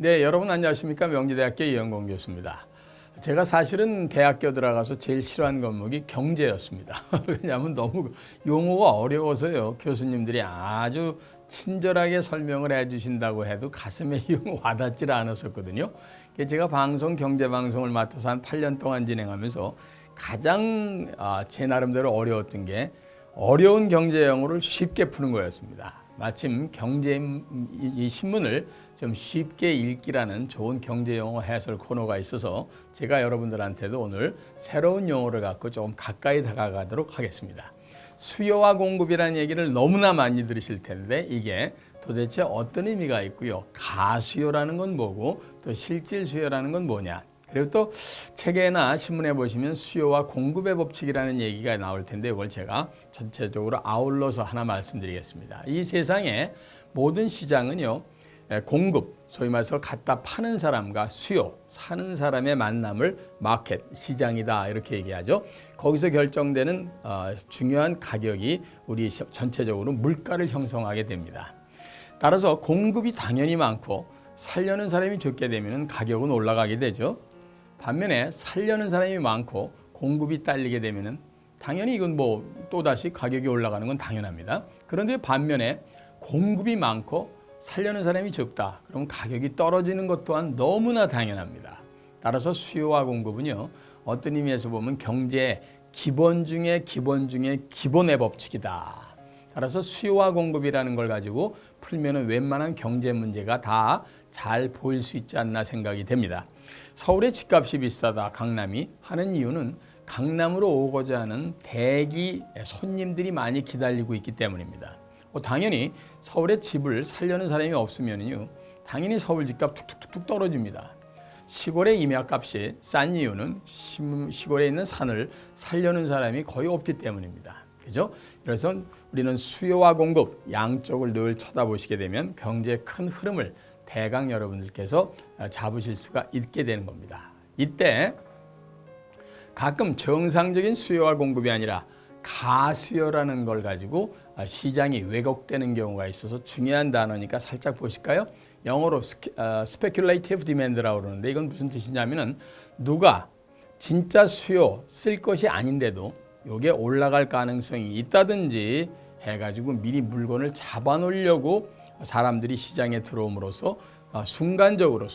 네, 여러분 안녕하십니까? 명지대학교 이영공 교수입니다. 제가 사실은 대학교 들어가서 제일 싫어하는 과목이 경제였습니다. 왜냐하면 너무 용어가 어려워서요. 교수님들이 아주 친절하게 설명을 해주신다고 해도 가슴에 와닿질 않았었거든요. 제가 경제 방송을 맡아서 한 8년 동안 진행하면서 가장 제 나름대로 어려웠던 게 어려운 경제 용어를 쉽게 푸는 거였습니다. 마침 이 신문을 좀 쉽게 읽기라는 좋은 경제 용어 해설 코너가 있어서 제가 여러분들한테도 오늘 새로운 용어를 갖고 좀 가까이 다가가도록 하겠습니다. 수요와 공급이라는 얘기를 너무나 많이 들으실 텐데 이게 도대체 어떤 의미가 있고요. 가수요라는 건 뭐고 또 실질 수요라는 건 뭐냐. 그리고 또 책에나 신문에 보시면 수요와 공급의 법칙이라는 얘기가 나올 텐데 이걸 제가 전체적으로 아울러서 하나 말씀드리겠습니다. 이 세상의 모든 시장은요. 공급, 소위 말해서 갖다 파는 사람과 수요, 사는 사람의 만남을 마켓, 시장이다 이렇게 얘기하죠. 거기서 결정되는 중요한 가격이 우리 전체적으로 물가를 형성하게 됩니다. 따라서 공급이 당연히 많고 살려는 사람이 적게 되면 가격은 올라가게 되죠. 반면에 살려는 사람이 많고 공급이 딸리게 되면 당연히 이건 또다시 가격이 올라가는 건 당연합니다. 그런데 반면에 공급이 많고 살려는 사람이 적다. 그럼 가격이 떨어지는 것 또한 너무나 당연합니다. 따라서 수요와 공급은요. 어떤 의미에서 보면 경제의 기본 중에 기본의 법칙이다. 따라서 수요와 공급이라는 걸 가지고 풀면 웬만한 경제 문제가 다 잘 보일 수 있지 않나 생각이 됩니다. 서울의 집값이 비싸다 강남이 하는 이유는 강남으로 오고자 하는 대기 손님들이 많이 기다리고 있기 때문입니다. 당연히 서울에 집을 살려는 사람이 없으면요, 당연히 서울 집값 툭툭툭 떨어집니다. 시골의 임야값이 싼 이유는 시골에 있는 산을 살려는 사람이 거의 없기 때문입니다. 그죠? 그래서 우리는 수요와 공급 양쪽을 늘 쳐다보시게 되면 경제의 큰 흐름을 대강 여러분들께서 잡으실 수가 있게 되는 겁니다. 이때 가끔 정상적인 수요와 공급이 아니라 가수요라는 걸 가지고 시장이 왜곡되는 경우가 있어서 중요한 단어니까 살짝 보실까요? 영어로 speculative demand라고 그러는데 이건 무슨 뜻이냐면은 누가 진짜 수요 쓸 것이 아닌데도 이게 올라갈 가능성이 있다든지 해가지고 미리 물건을 잡아놓으려고 사람들이 시장에 들어옴으로써 순간적으로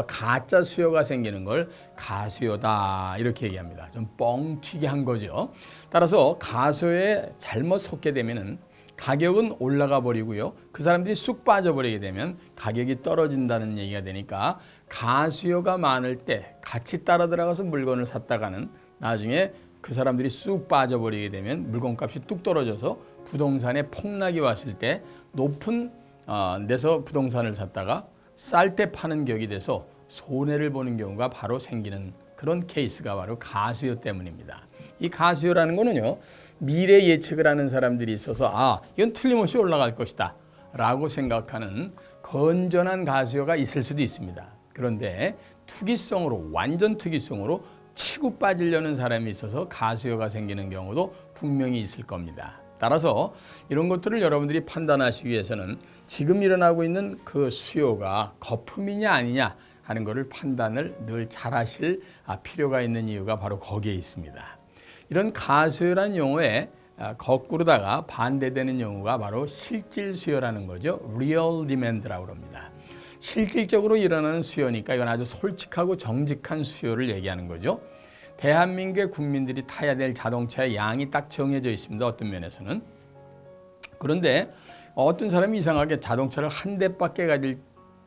가짜 수요가 생기는 걸 가수요다 이렇게 얘기합니다. 좀 뻥튀기 한 거죠. 따라서 가수요에 잘못 속게 되면은 가격은 올라가 버리고요. 그 사람들이 쑥 빠져버리게 되면 가격이 떨어진다는 얘기가 되니까 가수요가 많을 때 같이 따라 들어가서 물건을 샀다가는 나중에 그 사람들이 쑥 빠져버리게 되면 물건값이 뚝 떨어져서 부동산에 폭락이 왔을 때 높은 데서 부동산을 샀다가 쌀 때 파는 격이 돼서 손해를 보는 경우가 바로 생기는 그런 케이스가 바로 가수요 때문입니다. 이 가수요라는 거는요. 미래 예측을 하는 사람들이 있어서 이건 틀림없이 올라갈 것이다 라고 생각하는 건전한 가수요가 있을 수도 있습니다. 그런데 완전 투기성으로 치고 빠지려는 사람이 있어서 가수요가 생기는 경우도 분명히 있을 겁니다. 따라서 이런 것들을 여러분들이 판단하시기 위해서는 지금 일어나고 있는 그 수요가 거품이냐 아니냐 하는 것을 판단을 늘 잘 하실 필요가 있는 이유가 바로 거기에 있습니다. 이런 가수요라는 용어에 거꾸로다가 반대되는 용어가 바로 실질 수요라는 거죠. Real demand라고 합니다. 실질적으로 일어나는 수요니까 이건 아주 솔직하고 정직한 수요를 얘기하는 거죠. 대한민국의 국민들이 타야 될 자동차의 양이 딱 정해져 있습니다. 어떤 면에서는. 그런데 어떤 사람이 이상하게 자동차를 한 대밖에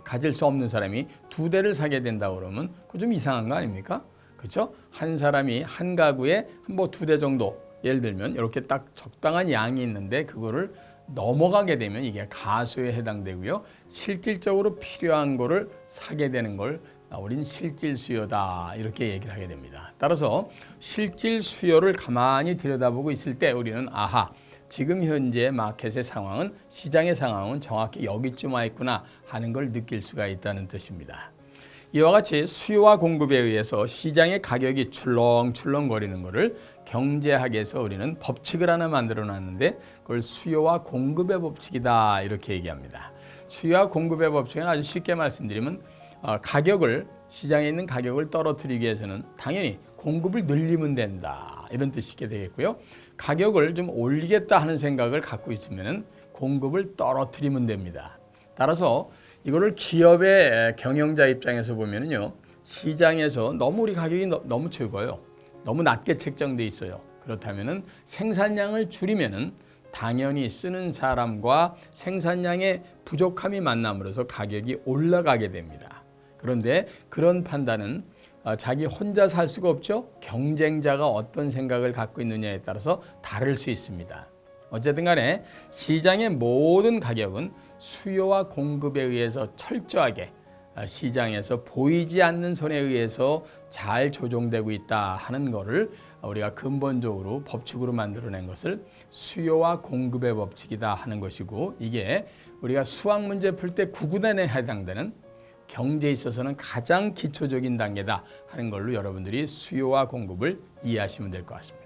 가질 수 없는 사람이 두 대를 사게 된다고 그러면 그거 좀 이상한 거 아닙니까? 그렇죠? 한 사람이 한 가구에 두 대 정도 예를 들면 이렇게 딱 적당한 양이 있는데 그거를 넘어가게 되면 이게 가수요에 해당되고요. 실질적으로 필요한 거를 사게 되는 걸 우린 실질 수요다 이렇게 얘기를 하게 됩니다. 따라서 실질 수요를 가만히 들여다보고 있을 때 우리는 지금 현재 마켓의 상황은 시장의 상황은 정확히 여기쯤 와 있구나 하는 걸 느낄 수가 있다는 뜻입니다. 이와 같이 수요와 공급에 의해서 시장의 가격이 출렁출렁거리는 것을 경제학에서 우리는 법칙을 하나 만들어 놨는데 그걸 수요와 공급의 법칙이다 이렇게 얘기합니다. 수요와 공급의 법칙은 아주 쉽게 말씀드리면 가격을 시장에 있는 가격을 떨어뜨리기 위해서는 당연히 공급을 늘리면 된다 이런 뜻이 되겠고요. 가격을 좀 올리겠다 하는 생각을 갖고 있으면 공급을 떨어뜨리면 됩니다. 따라서 이거를 기업의 경영자 입장에서 보면요, 시장에서 너무 우리 가격이 너무 최고예요. 너무 낮게 책정돼 있어요. 그렇다면은 생산량을 줄이면은 당연히 쓰는 사람과 생산량의 부족함이 만남으로써 가격이 올라가게 됩니다. 그런데 그런 판단은 자기 혼자 살 수가 없죠. 경쟁자가 어떤 생각을 갖고 있느냐에 따라서 다를 수 있습니다. 어쨌든 간에 시장의 모든 가격은 수요와 공급에 의해서 철저하게 시장에서 보이지 않는 선에 의해서 잘 조정되고 있다 하는 것을 우리가 근본적으로 법칙으로 만들어낸 것을 수요와 공급의 법칙이다 하는 것이고, 이게 우리가 수학 문제 풀 때 9구단에 해당되는 경제에 있어서는 가장 기초적인 단계다 하는 걸로 여러분들이 수요와 공급을 이해하시면 될 것 같습니다.